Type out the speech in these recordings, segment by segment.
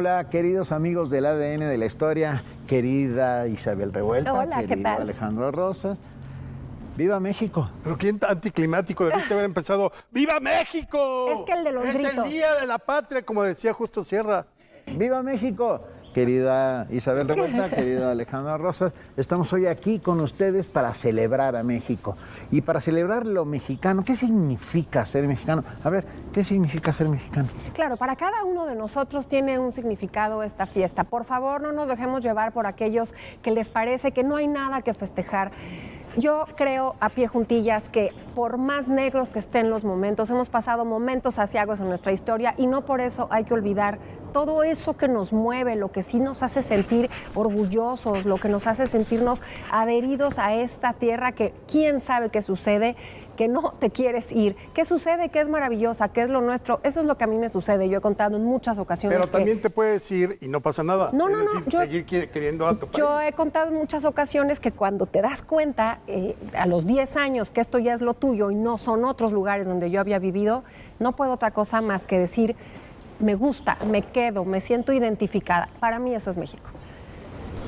Hola, queridos amigos del ADN de la historia, querida Isabel Revuelta, hola, querido ¿qué tal? Alejandro Rosas. ¡Viva México! Pero qué anticlimático, debiste haber empezado. ¡Viva México! Es que el de los es gritos. el día de la patria, como decía Justo Sierra. ¡Viva México! Querida Isabel Revuelta, querido Alejandro Rosas, estamos hoy aquí con ustedes para celebrar a México. Y para celebrar lo mexicano, ¿qué significa ser mexicano? A ver, ¿qué significa ser mexicano? Claro, para cada uno de nosotros tiene un significado esta fiesta. Por favor, no nos dejemos llevar por aquellos que les parece que no hay nada que festejar. Yo creo a pie juntillas que por más negros que estén los momentos, hemos pasado momentos aciagos en nuestra historia y no por eso hay que olvidar todo eso que nos mueve, lo que sí nos hace sentir orgullosos, lo que nos hace sentirnos adheridos a esta tierra que quién sabe qué sucede, que no te quieres ir. ¿Qué sucede? Que es maravillosa, que es lo nuestro. Eso es lo que a mí me sucede. Yo he contado en muchas ocasiones. Pero también te puedes ir y no pasa nada. No, es decir, seguir queriendo a tu país. Yo he contado en muchas ocasiones que cuando te das cuenta, a los 10 años, que esto ya es lo tuyo y no son otros lugares donde yo había vivido, no puedo otra cosa más que decir, me gusta, me quedo, me siento identificada. Para mí eso es México.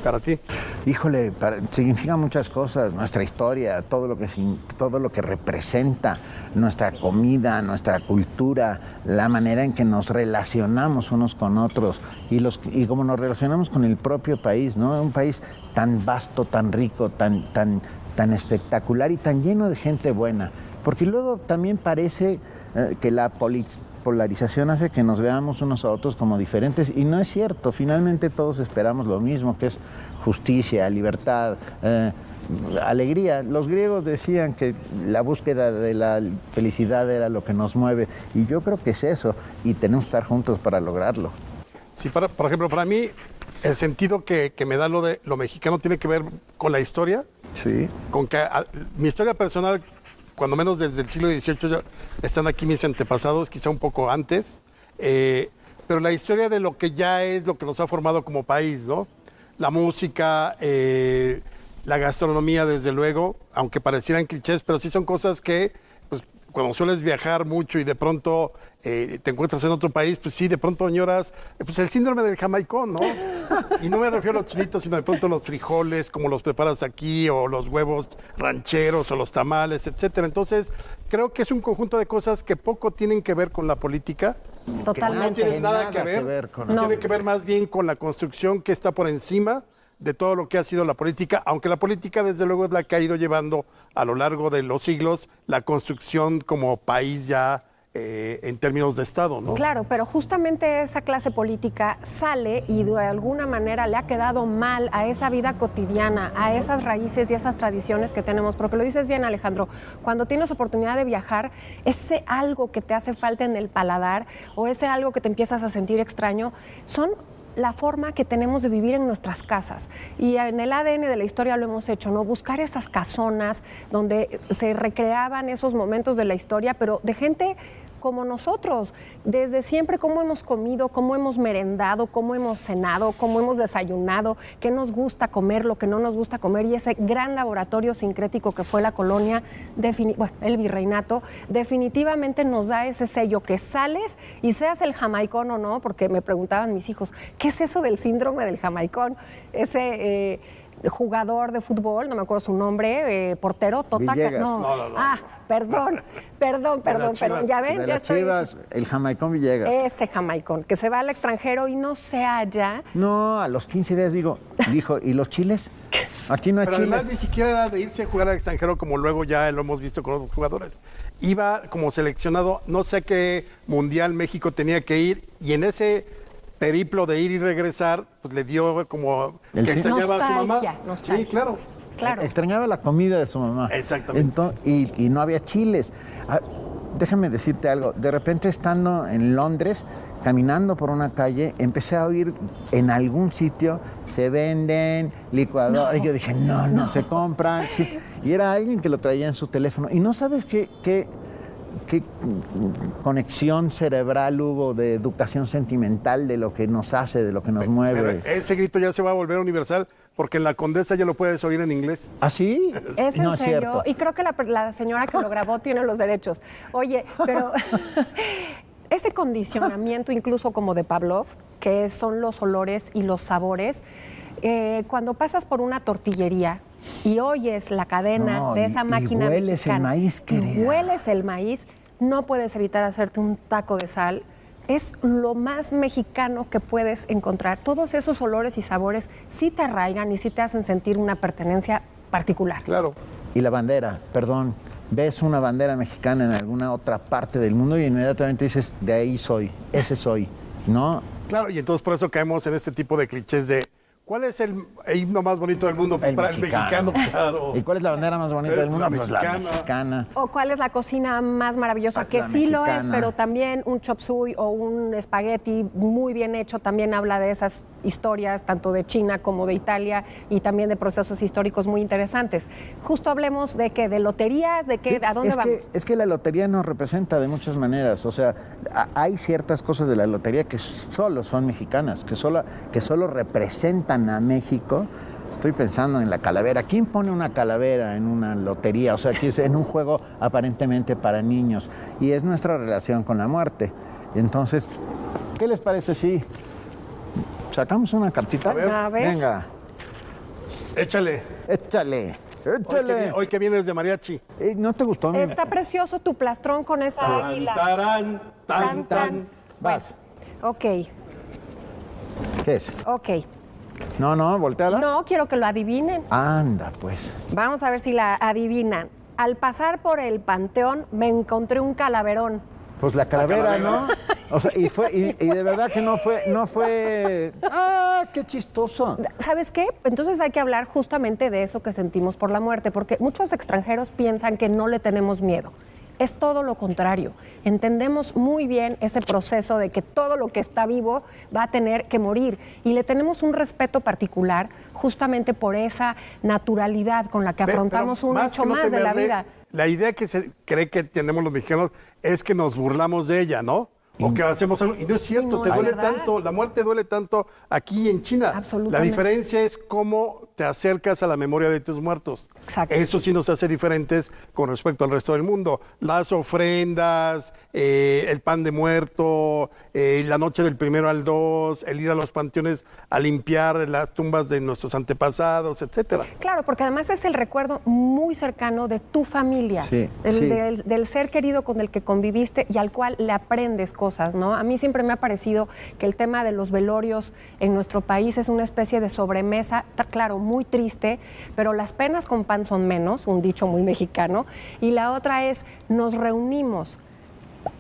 Para ti. Híjole, significa muchas cosas, nuestra historia, todo lo que representa, nuestra comida, nuestra cultura, la manera en que nos relacionamos unos con otros y cómo nos relacionamos con el propio país, ¿no? Un país tan vasto, tan rico, tan espectacular y tan lleno de gente buena. Porque luego también parece que la polarización hace que nos veamos unos a otros como diferentes y no es cierto. Finalmente todos esperamos lo mismo, que es justicia, libertad, alegría. Los griegos decían que la búsqueda de la felicidad era lo que nos mueve y yo creo que es eso y tenemos que estar juntos para lograrlo. Sí, por ejemplo, para mí el sentido que me da lo mexicano tiene que ver con la historia. Sí. Con que mi historia personal, cuando menos desde el siglo XVIII están aquí mis antepasados, quizá un poco antes, pero la historia de lo que ya es lo que nos ha formado como país, ¿no? La música, la gastronomía, desde luego, aunque parecieran clichés, pero sí son cosas que, pues, cuando sueles viajar mucho y de pronto te encuentras en otro país, pues sí, de pronto añoras, pues el síndrome del jamaicón, ¿no? Y no me refiero a los chilitos, sino de pronto los frijoles, como los preparas aquí, o los huevos rancheros, o los tamales, etcétera. Entonces, creo que es un conjunto de cosas que poco tienen que ver con la política. Totalmente. No tienen nada que ver tiene que ver más bien con la construcción que está por encima de todo lo que ha sido la política, aunque la política desde luego es la que ha ido llevando a lo largo de los siglos la construcción como país ya en términos de Estado, ¿no? Claro, pero justamente esa clase política sale y de alguna manera le ha quedado mal a esa vida cotidiana, a esas raíces y esas tradiciones que tenemos, porque lo dices bien, Alejandro, cuando tienes oportunidad de viajar, ese algo que te hace falta en el paladar o ese algo que te empiezas a sentir extraño, son la forma que tenemos de vivir en nuestras casas. Y en el ADN de la historia lo hemos hecho, ¿no? Buscar esas casonas donde se recreaban esos momentos de la historia, pero de gente como nosotros, desde siempre cómo hemos comido, cómo hemos merendado, cómo hemos cenado, cómo hemos desayunado, qué nos gusta comer, lo que no nos gusta comer, y ese gran laboratorio sincrético que fue la colonia, el virreinato, definitivamente nos da ese sello que sales y seas el jamaicón o no, porque me preguntaban mis hijos, ¿qué es eso del síndrome del jamaicón? Ese jugador de fútbol, no me acuerdo su nombre, portero, Tota. No. Ah, perdón. Ya ven, de ya las Chivas, el jamaicón Villegas. Ese jamaicón, que se va al extranjero y no se halla. No, a los 15 días dijo, ¿y los chiles? Aquí no hay Pero chiles. además ni siquiera era de irse a jugar al extranjero como luego ya lo hemos visto con otros jugadores. Iba como seleccionado, no sé qué mundial México tenía que ir, y en ese periplo de ir y regresar, pues le dio como que extrañaba a su mamá. Nostalgia. Sí, claro. Extrañaba la comida de su mamá. Exactamente. Y no había chiles. Déjame decirte algo. De repente, estando en Londres, caminando por una calle, empecé a oír en algún sitio, se venden licuadoras. Y yo dije, no se compran. Sí. Y era alguien que lo traía en su teléfono. Y no sabes qué conexión cerebral hubo de educación sentimental, de lo que nos hace, de lo que nos mueve. Pero ese grito ya se va a volver universal, porque en la Condesa ya lo puedes oír en inglés. ¿Ah, sí? ¿Es en no, serio? cierto. Y creo que la señora que lo grabó tiene los derechos. Oye, pero Ese condicionamiento incluso como de Pavlov, que son los olores y los sabores, cuando pasas por una tortillería y oyes la cadena de esa máquina y hueles mexicana, el maíz, querida. y hueles el maíz, no puedes evitar hacerte un taco de sal. Es lo más mexicano que puedes encontrar. Todos esos olores y sabores sí te arraigan y sí te hacen sentir una pertenencia particular. Claro. Y la bandera, perdón, ves una bandera mexicana en alguna otra parte del mundo y inmediatamente dices, de ahí soy, ese soy, ¿no? Claro, y entonces por eso caemos en este tipo de clichés de ¿cuál es el himno más bonito del mundo para el mexicano? Claro. ¿Y cuál es la bandera más bonita del mundo? La Pues la mexicana. mexicana. O cuál es la cocina más maravillosa, que La sí lo es, mexicana. pero también un chop suey o un espagueti muy bien hecho también habla de esas historias, tanto de China como de Italia, y también de procesos históricos muy interesantes. Justo hablemos de que de loterías, de que, Sí, ¿a dónde vamos? Es que la lotería nos representa de muchas maneras. O sea, hay ciertas cosas de la lotería que solo son mexicanas, que solo representan a México. Estoy pensando en la calavera. ¿Quién pone una calavera en una lotería? O sea, que es en un juego aparentemente para niños. Y es nuestra relación con la muerte. Entonces, ¿qué les parece si sacamos una cartita? A ver. Venga, Échale. échale, échale. Hoy que vienes de mariachi. ¿No te gustó? Está precioso tu plastrón con esa águila. Tarán, tan, tan. Vas. Ok, ¿Qué es? ok. No, volteala. No, quiero que lo adivinen. Anda, pues. Vamos a ver si la adivinan. Al pasar por el panteón me encontré un calaverón. Pues la calavera, ¿no? O sea, y de verdad que no fue. ¡Ah, qué chistoso! ¿Sabes qué? Entonces hay que hablar justamente de eso que sentimos por la muerte, porque muchos extranjeros piensan que no le tenemos miedo. Es todo lo contrario. Entendemos muy bien ese proceso de que todo lo que está vivo va a tener que morir. Y le tenemos un respeto particular justamente por esa naturalidad con la que afrontamos un hecho más de la vida. La idea que se cree que tenemos los mexicanos es que nos burlamos de ella, ¿no? O que hacemos algo. Y no es cierto, No, te es duele verdad. tanto, la muerte duele tanto aquí en China. Absolutamente. La diferencia es cómo te acercas a la memoria de tus muertos. Exacto. Eso sí nos hace diferentes con respecto al resto del mundo. Las ofrendas, el pan de muerto, la noche del 1 al 2, el ir a los panteones a limpiar las tumbas de nuestros antepasados, etcétera. Claro, porque además es el recuerdo muy cercano de tu familia, Sí, del, sí. del ser querido con el que conviviste y al cual le aprendes cosas, ¿no? A mí siempre me ha parecido que el tema de los velorios en nuestro país es una especie de sobremesa, claro, muy triste, pero las penas con pan son menos, un dicho muy mexicano, y la otra es, nos reunimos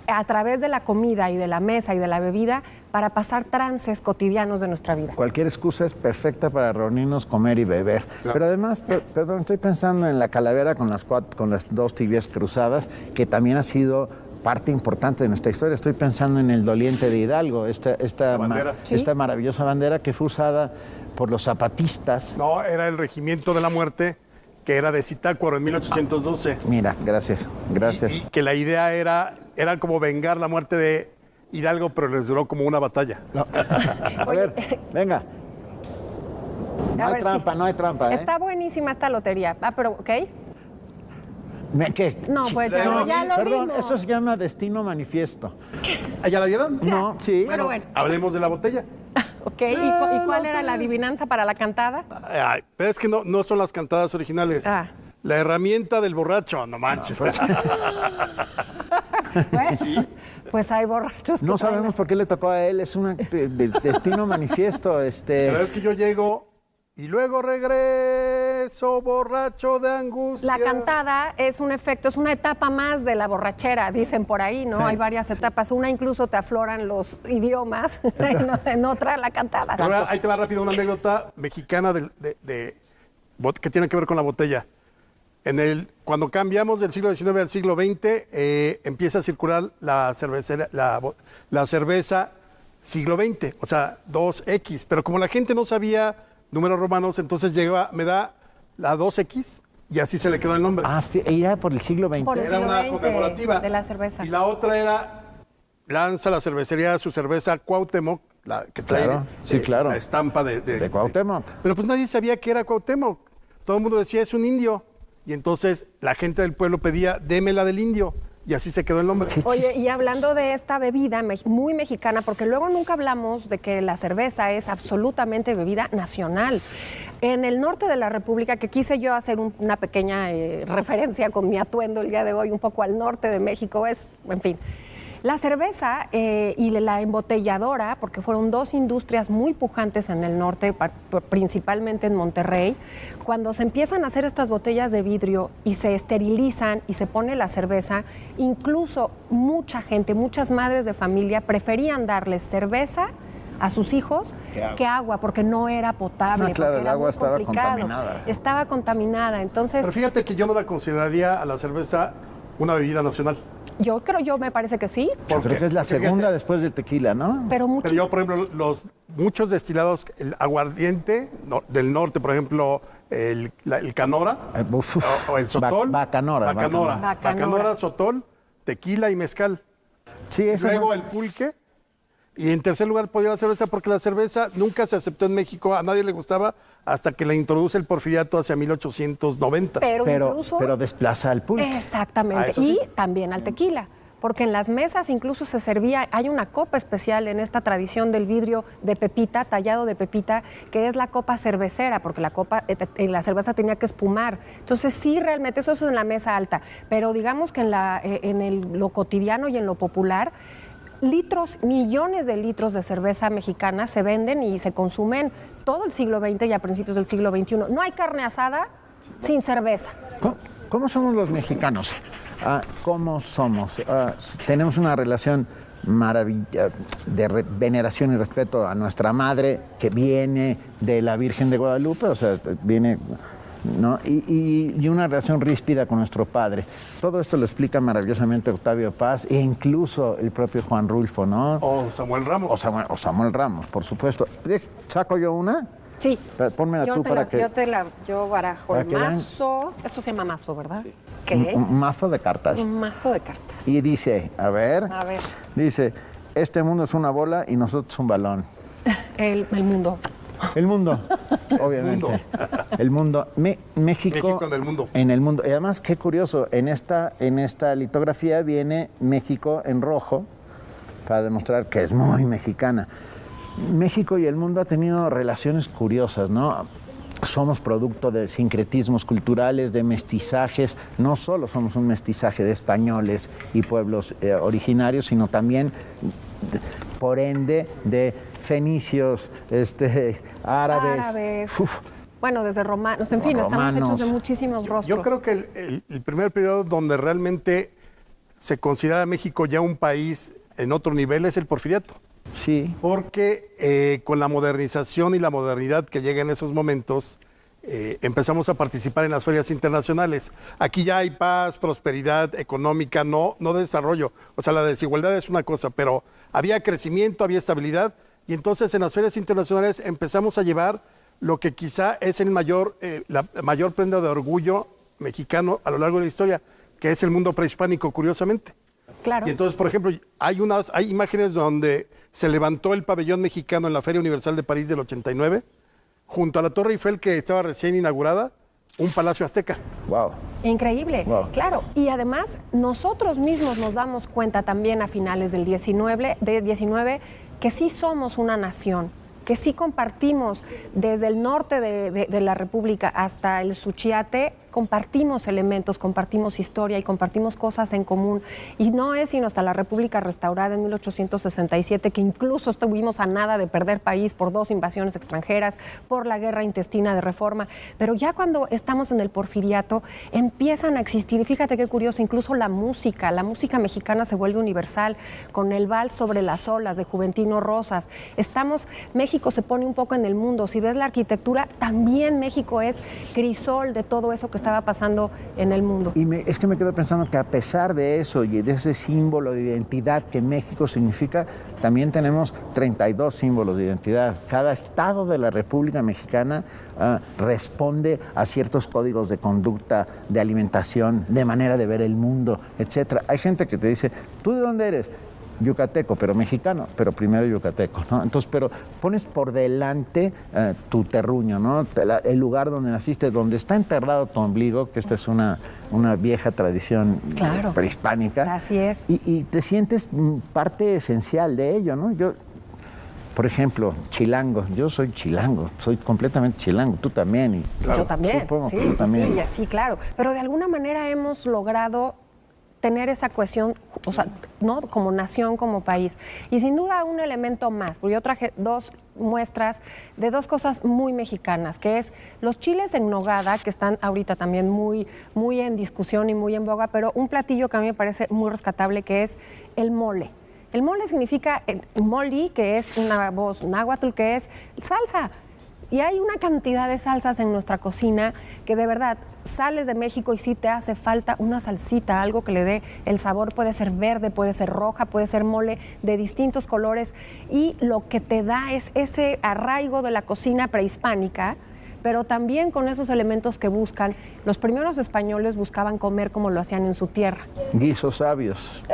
a través de la comida y de la mesa y de la bebida para pasar trances cotidianos de nuestra vida. Cualquier excusa es perfecta para reunirnos, comer y beber. Claro. Pero además, perdón, estoy pensando en la calavera con las dos tibias cruzadas, que también ha sido parte importante de nuestra historia. Estoy pensando en el doliente de Hidalgo, esta bandera. esta maravillosa bandera que fue usada por los zapatistas. No, era el regimiento de la muerte, que era de Zitácuaro en 1812. Mira, gracias. Y que la idea era como vengar la muerte de Hidalgo, pero les duró como una batalla. No. A ver, venga. No A hay ver, trampa, sí. no hay trampa, ¿eh? Está buenísima esta lotería. Ah, pero, ¿ok? ¿Qué? No, pues ya, No, ya lo Perdón, vimos. esto se llama Destino Manifiesto. ¿Ah, ¿Ya la vieron? No, sí. Pero bueno, Hablemos de la botella. ok. ¿Y cuál era la adivinanza para la cantada? Ay, pero es que no son las cantadas originales. Ah. La herramienta del borracho, no manches. Pues hay borrachos. No que traen- sabemos por qué le tocó a él, es un destino manifiesto. La verdad es que yo llego y luego regreso borracho de angustia. La cantada es un efecto, es una etapa más de la borrachera, dicen por ahí, ¿no? Sí, Hay varias etapas. Una incluso te afloran los idiomas, en otra la cantada. Ahora, ahí te va rápido una anécdota mexicana que tiene que ver con la botella. Cuando cambiamos del siglo XIX al siglo XX, empieza a circular la cerveza siglo XX, o sea, 2X. Pero como la gente no sabía números romanos, entonces me da la 2X y así se le quedó el nombre. Ah, era por el siglo XX. Por el Era siglo una XX conmemorativa. de la cerveza. Y la otra era, lanza la cervecería su cerveza Cuauhtémoc, la que trae Claro, sí, claro. la estampa De Cuauhtémoc. pero pues nadie sabía que era Cuauhtémoc. Todo el mundo decía, es un indio. Y entonces la gente del pueblo pedía, deme la del indio. y así se quedó el nombre. Oye, y hablando de esta bebida muy mexicana, porque luego nunca hablamos de que la cerveza es absolutamente bebida nacional. En el norte de la República, que quise yo hacer una pequeña referencia con mi atuendo el día de hoy, un poco al norte de México, en fin. La cerveza y la embotelladora, porque fueron dos industrias muy pujantes en el norte, principalmente en Monterrey, cuando se empiezan a hacer estas botellas de vidrio y se esterilizan y se pone la cerveza, incluso mucha gente, muchas madres de familia preferían darles cerveza a sus hijos que agua, porque no era potable. No, claro, porque el era agua muy estaba complicado. contaminada. Estaba contaminada, entonces... Pero fíjate que yo no la consideraría a la cerveza una bebida nacional. Yo me parece que sí. Yo creo que es la segunda después del tequila, ¿no? Pero yo, por ejemplo, muchos destilados, el aguardiente del norte, por ejemplo, el Canora, o el Sotol. Bacanora, Sotol, tequila y mezcal. Sí, eso luego el pulque. Y en tercer lugar podría la cerveza, porque la cerveza nunca se aceptó en México, a nadie le gustaba, hasta que la introduce el Porfiriato hacia 1890. Pero desplaza al pulque. Exactamente, sí. Y también al tequila. Porque en las mesas incluso se servía, hay una copa especial en esta tradición del vidrio de pepita, tallado de pepita, que es la copa cervecera, porque la cerveza tenía que espumar. Entonces sí, realmente eso es en la mesa alta, pero digamos que en lo cotidiano y en lo popular, millones de litros de cerveza mexicana se venden y se consumen todo el siglo XX y a principios del siglo XXI. No hay carne asada sin cerveza. ¿Cómo somos los mexicanos? ¿Cómo somos? Tenemos una relación maravillosa de veneración y respeto a nuestra madre, que viene de la Virgen de Guadalupe, o sea, viene... ¿no? Y una relación ríspida con nuestro padre. Todo esto lo explica maravillosamente Octavio Paz e incluso el propio Juan Rulfo, ¿no? O Samuel Ramos. O Samuel Ramos, por supuesto. ¿Saco yo una? Sí. Pónmela tú para que... Yo barajo el mazo. Esto se llama mazo, ¿verdad? Sí. ¿Qué? Un mazo de cartas. Un mazo de cartas. Y dice, a ver. Dice, este mundo es una bola y nosotros un balón. El mundo. El mundo, obviamente. El mundo. México en el mundo. En el mundo. Y además, qué curioso, en esta litografía viene México en rojo para demostrar que es muy mexicana. México y el mundo ha tenido relaciones curiosas, ¿no? Somos producto de sincretismos culturales, de mestizajes. No solo somos un mestizaje de españoles y pueblos originarios, sino también, por ende, de fenicios, árabes. Bueno, desde romanos, en fin, romanos. Estamos hechos de muchísimos rostros. Yo creo que el primer periodo donde realmente se considera México ya un país en otro nivel es el Porfiriato. Sí. Porque con la modernización y la modernidad que llega en esos momentos, empezamos a participar en las ferias internacionales. Aquí ya hay paz, prosperidad económica, no desarrollo. O sea, la desigualdad es una cosa, pero había crecimiento, había estabilidad. Y entonces en las ferias internacionales empezamos a llevar lo que quizá es la mayor prenda de orgullo mexicano a lo largo de la historia, que es el mundo prehispánico, curiosamente. Claro. Y entonces, por ejemplo, hay imágenes donde se levantó el pabellón mexicano en la Feria Universal de París del 89, junto a la Torre Eiffel, que estaba recién inaugurada, un palacio azteca. Wow. Increíble, claro. Y además, nosotros mismos nos damos cuenta también a finales del 19 que sí somos una nación, que sí compartimos desde el norte de la República hasta el Suchiate, compartimos elementos, compartimos historia y compartimos cosas en común. Y no es sino hasta la República restaurada en 1867, que incluso estuvimos a nada de perder país por 2 invasiones extranjeras, por la guerra intestina de Reforma. Pero ya cuando estamos en el Porfiriato, empiezan a existir, y fíjate qué curioso, incluso la música mexicana se vuelve universal, con el vals sobre las olas de Juventino Rosas. México se pone un poco en el mundo. Si ves la arquitectura, también México es crisol de todo eso que estaba pasando en el mundo. Y es que me quedo pensando que a pesar de eso y de ese símbolo de identidad que México significa, también tenemos 32 símbolos de identidad. Cada estado de la República Mexicana responde a ciertos códigos de conducta, de alimentación, de manera de ver el mundo, etc. Hay gente que te dice, ¿tú de dónde eres? yucateco, pero mexicano, pero primero yucateco, ¿no? Entonces, pero pones por delante tu terruño, ¿no? El lugar donde naciste, donde está enterrado tu ombligo, que esta es una vieja tradición prehispánica. Así es. Y te sientes parte esencial de ello, ¿no? Yo, por ejemplo, chilango. Yo soy chilango, soy completamente chilango. Tú también. Y, claro, yo también. Supongo que tú también. Sí, claro. Pero de alguna manera hemos logrado tener esa cohesión, o sea, ¿no? Como nación, como país. Y sin duda un elemento más, porque yo traje 2 muestras de 2 cosas muy mexicanas, que es los chiles en nogada, que están ahorita también muy en discusión y muy en boga, pero un platillo que a mí me parece muy rescatable, que es el mole. El mole significa moli, que es una voz náhuatl, que es salsa. Y hay una cantidad de salsas en nuestra cocina que de verdad sales de México y sí te hace falta una salsita, algo que le dé el sabor. Puede ser verde, puede ser roja, puede ser mole de distintos colores. Y lo que te da es ese arraigo de la cocina prehispánica, pero también con esos elementos que buscan. Los primeros españoles buscaban comer como lo hacían en su tierra. Guisos sabios.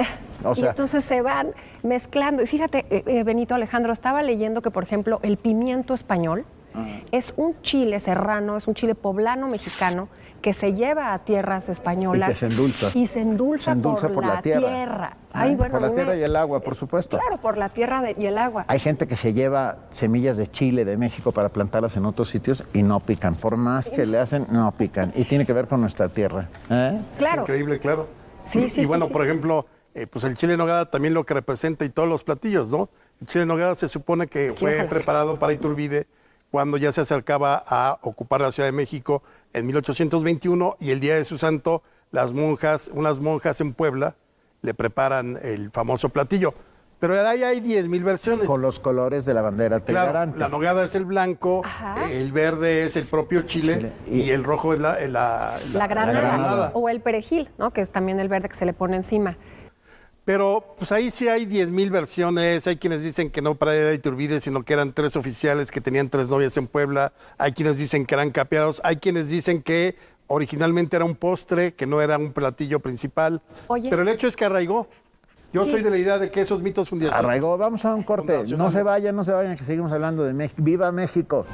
O sea, y entonces se van mezclando. Y fíjate, Benito, Alejandro, estaba leyendo que, por ejemplo, el pimiento español es un chile serrano, es un chile poblano mexicano que se lleva a tierras españolas. Y que se endulza. Y se endulza por la tierra. Ay, bueno, por la tierra y el agua, por supuesto. Claro, por la tierra y el agua. Hay gente que se lleva semillas de chile de México para plantarlas en otros sitios y no pican. Por más que le hacen, no pican. Y tiene que ver con nuestra tierra. Claro. Es increíble, claro. Sí, y bueno, por ejemplo, pues el chile en nogada también lo que representa y todos los platillos, ¿no? El chile en nogada se supone que fue preparado para Iturbide cuando ya se acercaba a ocupar la Ciudad de México en 1821 y el día de su santo, unas monjas en Puebla le preparan el famoso platillo. Pero de ahí hay 10,000 versiones. Con los colores de la bandera trigarante. Claro, la nogada es el blanco, el verde es el propio chile y el rojo es la granada. O el perejil, ¿no? Que es también el verde que se le pone encima. Pero pues ahí sí hay 10,000 versiones. Hay quienes dicen que no para ir a Iturbide, sino que eran 3 oficiales que tenían 3 novias en Puebla. Hay quienes dicen que eran capeados. Hay quienes dicen que originalmente era un postre, que no era un platillo principal. Oye. Pero el hecho es que arraigó. Yo soy de la idea de que esos mitos fundacionales. Arraigó. Vamos a un corte. No se vayan, que seguimos hablando de México. ¡Viva México!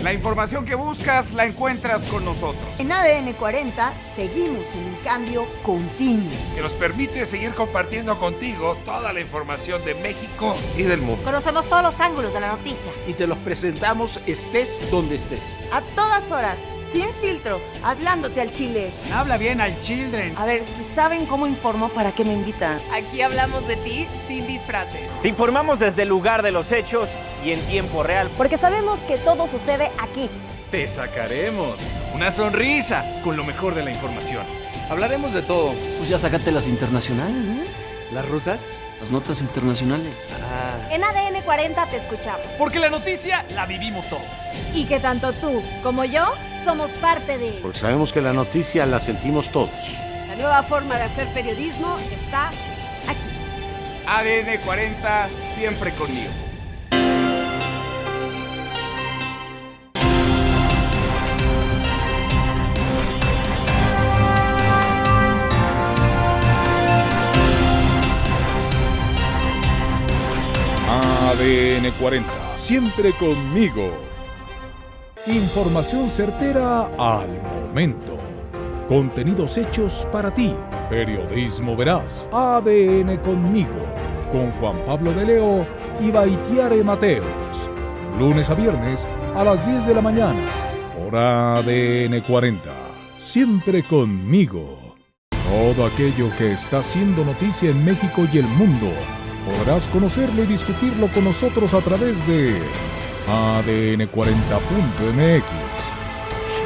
La información que buscas la encuentras con nosotros. En ADN 40 seguimos en un cambio continuo que nos permite seguir compartiendo contigo toda la información de México y del mundo. Conocemos todos los ángulos de la noticia. Y te los presentamos estés donde estés. A todas horas, sin filtro, hablándote al chile. Habla bien al children. A ver, si saben cómo informo, ¿para qué me invitan? Aquí hablamos de ti sin disfraces. Te informamos desde el lugar de los hechos y en tiempo real. Porque sabemos que todo sucede aquí. Te sacaremos una sonrisa con lo mejor de la información. Hablaremos de todo. Pues ya sacaste las internacionales, ¿eh? ¿Las rusas? Las notas internacionales. En ADN 40 te escuchamos. Porque la noticia la vivimos todos. Y que tanto tú como yo somos parte de... Porque sabemos que la noticia la sentimos todos. La nueva forma de hacer periodismo está aquí. ADN 40, siempre conmigo. ADN 40, siempre conmigo. Información certera al momento. Contenidos hechos para ti. Periodismo veraz. ADN conmigo. Con Juan Pablo de Leo y Baitiare Mateos. Lunes a viernes a las 10 de la mañana. Por ADN 40. Siempre conmigo. Todo aquello que está siendo noticia en México y el mundo. Podrás conocerlo y discutirlo con nosotros a través de ADN40.mx.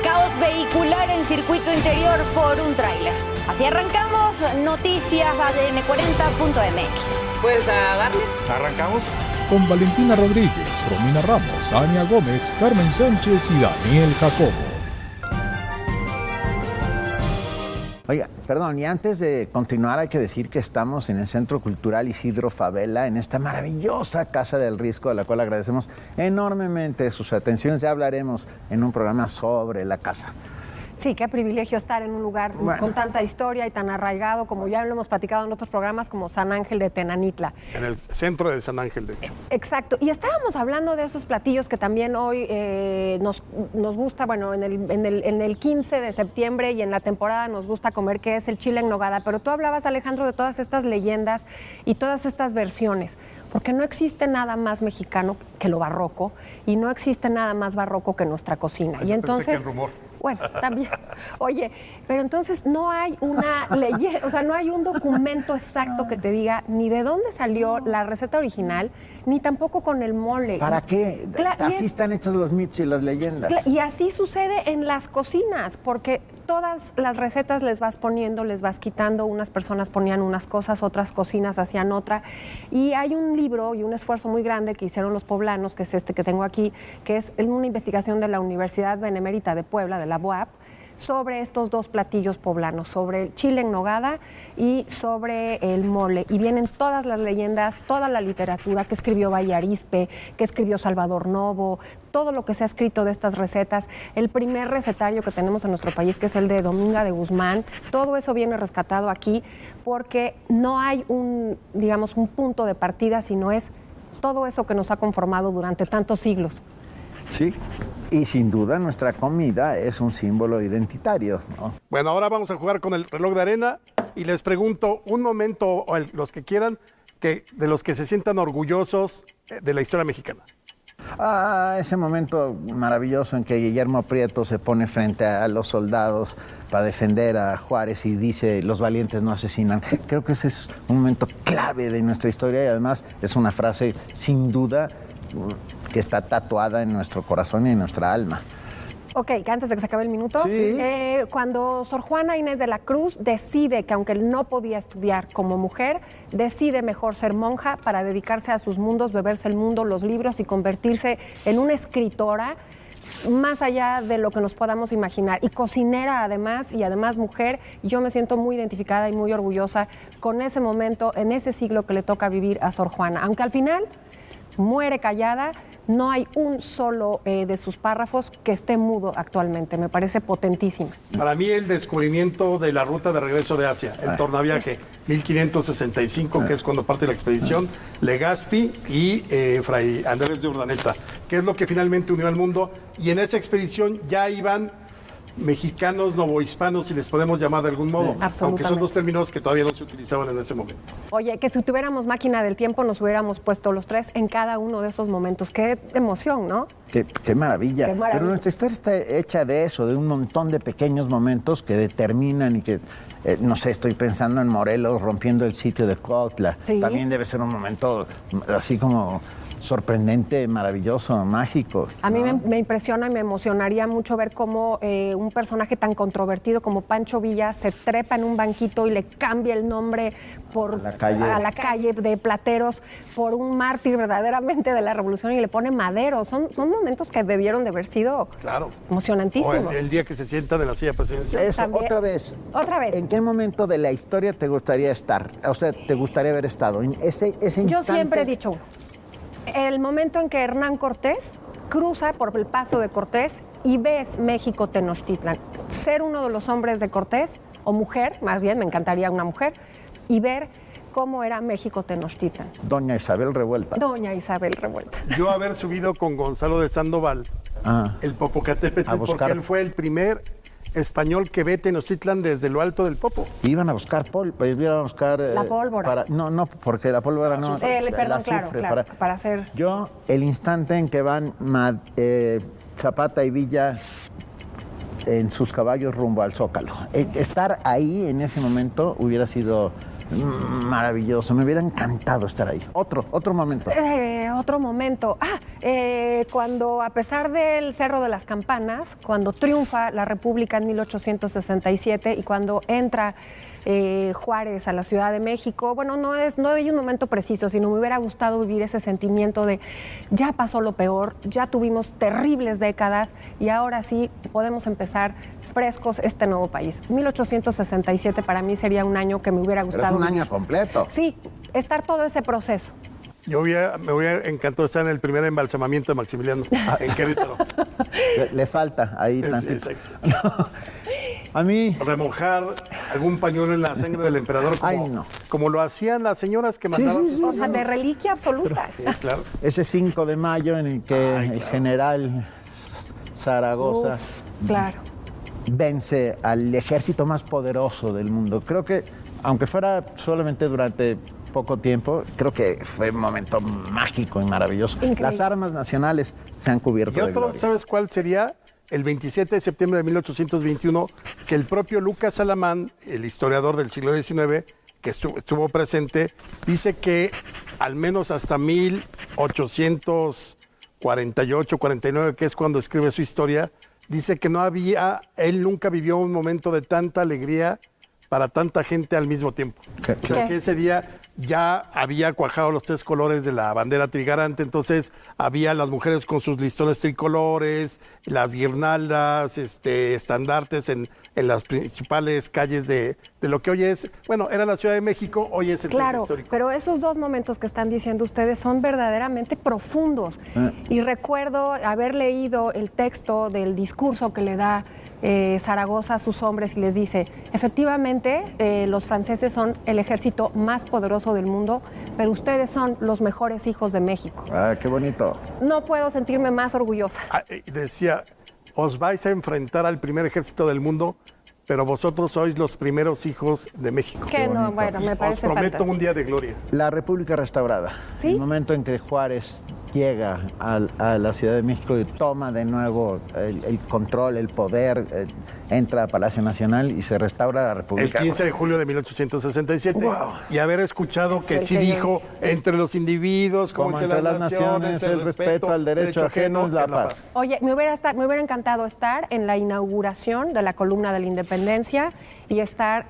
Caos vehicular en circuito interior por un tráiler. Así arrancamos noticias ADN40.mx. Pues a darle. ¿Arrancamos? Con Valentina Rodríguez, Romina Ramos, Ania Gómez, Carmen Sánchez y Daniel Jacobo. Oiga, perdón, y antes de continuar hay que decir que estamos en el Centro Cultural Isidro Fabela, en esta maravillosa Casa del Risco, a la cual agradecemos enormemente sus atenciones. Ya hablaremos en un programa sobre la casa. Sí, qué privilegio estar en un lugar con tanta historia y tan arraigado, como ya lo hemos platicado en otros programas, como San Ángel de Tenanitla. En el centro de San Ángel, de hecho. Exacto. Y estábamos hablando de esos platillos que también hoy nos gusta, bueno, en el 15 de septiembre y en la temporada nos gusta comer, que es el chile en nogada. Pero tú hablabas, Alejandro, de todas estas leyendas y todas estas versiones, porque no existe nada más mexicano que lo barroco y no existe nada más barroco que nuestra cocina. Ay, y entonces, pensé que el rumor. Bueno, también. Oye, pero entonces no hay una leyenda, o sea, no hay un documento exacto que te diga ni de dónde salió la receta original, ni tampoco con el mole. ¿Para qué? Así están hechos los mitos y las leyendas. Y así sucede en las cocinas, porque todas las recetas les vas poniendo, les vas quitando. Unas personas ponían unas cosas, otras cocinas hacían otra. Y hay un libro y un esfuerzo muy grande que hicieron los poblanos, que es este que tengo aquí, que es una investigación de la Universidad Benemérita de Puebla, de la BUAP, sobre estos dos platillos poblanos, sobre el chile en nogada y sobre el mole. Y vienen todas las leyendas, toda la literatura que escribió Valle Arizpe, que escribió Salvador Novo, todo lo que se ha escrito de estas recetas, el primer recetario que tenemos en nuestro país, que es el de Dominga de Guzmán, todo eso viene rescatado aquí porque no hay un punto de partida, sino es todo eso que nos ha conformado durante tantos siglos. Sí, y sin duda nuestra comida es un símbolo identitario, ¿no? Bueno, ahora vamos a jugar con el reloj de arena y les pregunto un momento, o los que quieran, de los que se sientan orgullosos de la historia mexicana. Ese momento maravilloso en que Guillermo Prieto se pone frente a los soldados para defender a Juárez y dice, los valientes no asesinan. Creo que ese es un momento clave de nuestra historia y además es una frase sin duda que está tatuada en nuestro corazón y en nuestra alma. Ok, antes de que se acabe el minuto, sí. Cuando Sor Juana Inés de la Cruz decide que aunque no podía estudiar como mujer, decide mejor ser monja para dedicarse a sus mundos, beberse el mundo, los libros y convertirse en una escritora más allá de lo que nos podamos imaginar. Y cocinera además, y además mujer, yo me siento muy identificada y muy orgullosa con ese momento, en ese siglo que le toca vivir a Sor Juana. Aunque al final muere callada, no hay un solo de sus párrafos que esté mudo actualmente. Me parece potentísima. Para mí el descubrimiento de la ruta de regreso de Asia, el tornaviaje, 1565, que es cuando parte la expedición, Legazpi y Fray Andrés de Urdaneta, que es lo que finalmente unió al mundo. Y en esa expedición ya iban mexicanos novohispanos, si les podemos llamar de algún modo, aunque son dos términos que todavía no se utilizaban en ese momento. Oye, que si tuviéramos máquina del tiempo nos hubiéramos puesto los tres en cada uno de esos momentos. Qué emoción, ¿no? Qué maravilla. Qué maravilla. Pero nuestra historia está hecha de eso, de un montón de pequeños momentos que determinan y que, no sé, estoy pensando en Morelos rompiendo el sitio de Cuautla. ¿Sí? También debe ser un momento así como sorprendente, maravilloso, mágico. A mí me impresiona y me emocionaría mucho ver cómo un personaje tan controvertido como Pancho Villa se trepa en un banquito y le cambia el nombre a la calle de Plateros por un mártir verdaderamente de la revolución y le pone Madero. Son momentos que debieron de haber sido emocionantísimos. O el día que se sientan en la silla presidencial. Eso, otra vez. ¿En qué momento de la historia te gustaría estar? O sea, ¿te gustaría haber estado? En ese instante. Yo siempre he dicho, el momento en que Hernán Cortés cruza por el paso de Cortés y ves México Tenochtitlan, ser uno de los hombres de Cortés, o mujer, más bien, me encantaría una mujer, y ver cómo era México Tenochtitlan. Doña Isabel Revuelta. Doña Isabel Revuelta. Yo haber subido con Gonzalo de Sandoval el Popocatépetl, porque él fue el primer español que ve Tenochtitlan desde lo alto del Popo. Iban a buscar la pólvora. No, porque la pólvora no. Perdón, claro, para hacer. Yo, el instante en que van Zapata y Villa en sus caballos rumbo al Zócalo. Estar ahí en ese momento hubiera sido maravilloso. Me hubiera encantado estar ahí. Otro momento. Otro momento. Cuando, a pesar del Cerro de las Campanas, cuando triunfa la República en 1867 y cuando entra Juárez a la Ciudad de México, bueno, no hay un momento preciso, sino me hubiera gustado vivir ese sentimiento de ya pasó lo peor, ya tuvimos terribles décadas y ahora sí podemos empezar frescos este nuevo país. 1867 para mí sería un año que me hubiera gustado. Pero es un año completo. Sí, estar todo ese proceso. Me hubiera encantado estar en el primer embalsamamiento de Maximiliano en Querétaro. Le falta ahí tantito. A mí... remojar algún pañuelo en la sangre del emperador como lo hacían las señoras que mandaban sus O sea, de reliquia absoluta. Sí, claro. Ese 5 de mayo en el que el general Zaragoza claro. vence al ejército más poderoso del mundo. Creo que, aunque fuera solamente durante poco tiempo, creo que fue un momento mágico y maravilloso. Increíble. Las armas nacionales se han cubierto Y de otro, gloria. ¿sabes cuál sería? El 27 de septiembre de 1821, que el propio Lucas Alamán, el historiador del siglo XIX, que estuvo presente, dice que al menos hasta 1848, 49, que es cuando escribe su historia, dice que él nunca vivió un momento de tanta alegría para tanta gente al mismo tiempo. O sea, que ese día ya había cuajado los 3 colores de la bandera trigarante, entonces había las mujeres con sus listones tricolores, las guirnaldas, estandartes en las principales calles de lo que hoy es, bueno, era la Ciudad de México, hoy es el centro histórico. Pero esos 2 momentos que están diciendo ustedes son verdaderamente profundos. Y recuerdo haber leído el texto del discurso que le da Zaragoza a sus hombres y les dice, efectivamente, los franceses son el ejército más poderoso del mundo, pero ustedes son los mejores hijos de México. Ah, qué bonito. No puedo sentirme más orgullosa. Decía, os vais a enfrentar al primer ejército del mundo, pero vosotros sois los primeros hijos de México. Que no, bueno, me parece Os prometo fantástico. un día de gloria. La República restaurada. ¿Sí? El momento en que Juárez llega a la Ciudad de México y toma de nuevo el control, el poder, entra a Palacio Nacional y se restaura la República. El 15 de julio de 1867. Wow. Y haber escuchado que sí dijo, entre los individuos, como entre las naciones, el respeto al derecho ajeno es la paz. Oye, me hubiera encantado estar en la inauguración de la columna de la Independencia y estar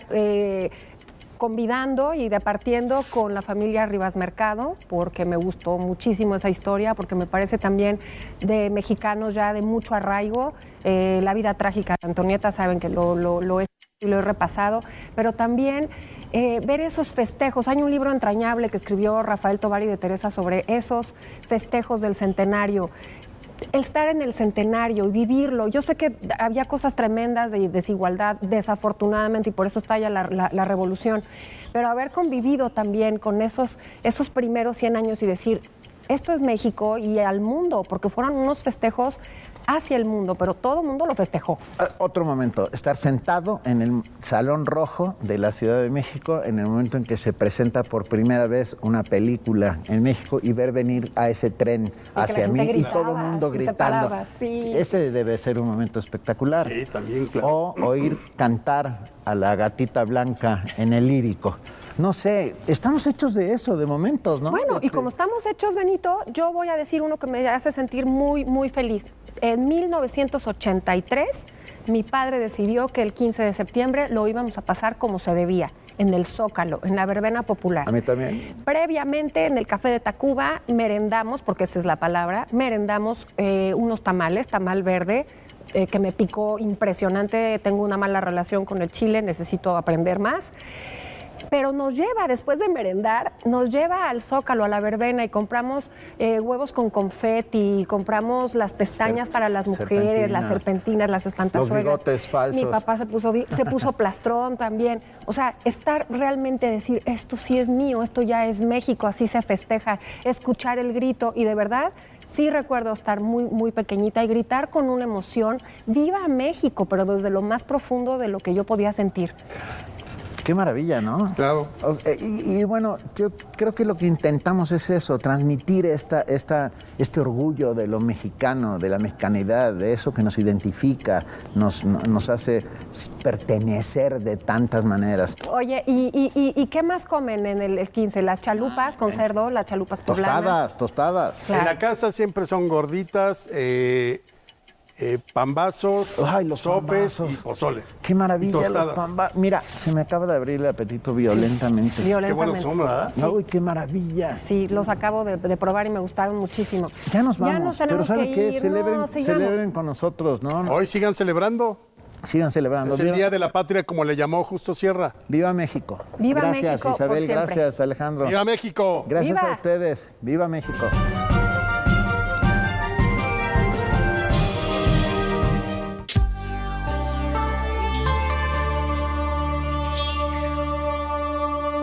convidando y departiendo con la familia Rivas Mercado, porque me gustó muchísimo esa historia, porque me parece también de mexicanos ya de mucho arraigo. La vida trágica de Antonieta, saben que lo he repasado, pero también ver esos festejos. Hay un libro entrañable que escribió Rafael Tovar y de Teresa sobre esos festejos del centenario. El estar en el centenario y vivirlo. Yo sé que había cosas tremendas de desigualdad, desafortunadamente, y por eso estalla la revolución, pero haber convivido también con esos primeros 100 años y decir, esto es México y al mundo, porque fueron unos festejos hacia el mundo, pero todo el mundo lo festejó. Otro momento, estar sentado en el Salón Rojo de la Ciudad de México en el momento en que se presenta por primera vez una película en México y ver venir a ese tren hacia mí y todo el mundo gritando. Paraba, sí. Ese debe ser un momento espectacular. Sí, también, claro. O oír cantar a la gatita blanca en el lírico. No sé, estamos hechos de eso, de momentos, ¿no? Bueno, y como estamos hechos, Benito, yo voy a decir uno que me hace sentir muy, muy feliz. En 1983, mi padre decidió que el 15 de septiembre lo íbamos a pasar como se debía, en el Zócalo, en la verbena popular. A mí también. Previamente, en el Café de Tacuba, merendamos, porque esa es la palabra, merendamos unos tamales, tamal verde, que me picó impresionante. Tengo una mala relación con el chile, necesito aprender más. Pero nos lleva, después de merendar, nos lleva al Zócalo, a la verbena, y compramos huevos con confeti, compramos las pestañas para las mujeres, las serpentinas, las espantazuegas. Los bigotes falsos. Mi papá se puso plastrón también. O sea, estar realmente, decir, esto sí es mío, esto ya es México, así se festeja, escuchar el grito, y de verdad, sí recuerdo estar muy, muy pequeñita y gritar con una emoción, ¡viva México!, pero desde lo más profundo de lo que yo podía sentir. Qué maravilla, ¿no? Claro. Y bueno, yo creo que lo que intentamos es eso, transmitir este orgullo de lo mexicano, de la mexicanidad, de eso que nos identifica, nos hace pertenecer de tantas maneras. Oye, ¿y qué más comen en el 15? ¿Las chalupas con cerdo, las chalupas poblanas? Tostadas. Claro. En la casa siempre son gorditas, pambazos, los sopes pambazos. y pozole. Qué maravilla Y los tostadas. pambazos. Mira, se me acaba de abrir el apetito violentamente. Qué buenos son, ¿verdad? Sí. Uy, qué maravilla. Sí, los acabo de probar y me gustaron muchísimo. Ya nos vamos, nos pero tenemos ¿sabe que qué? ir. Celebren, No, sigamos. celebren con nosotros, ¿no? Hoy sigan celebrando. Sigan celebrando. Es el Día de la Patria, como le llamó Justo Sierra. Viva México. Viva gracias, México por Isabel. siempre. Gracias, Alejandro. ¡Viva México! Gracias ¡Viva! a ustedes. Viva México.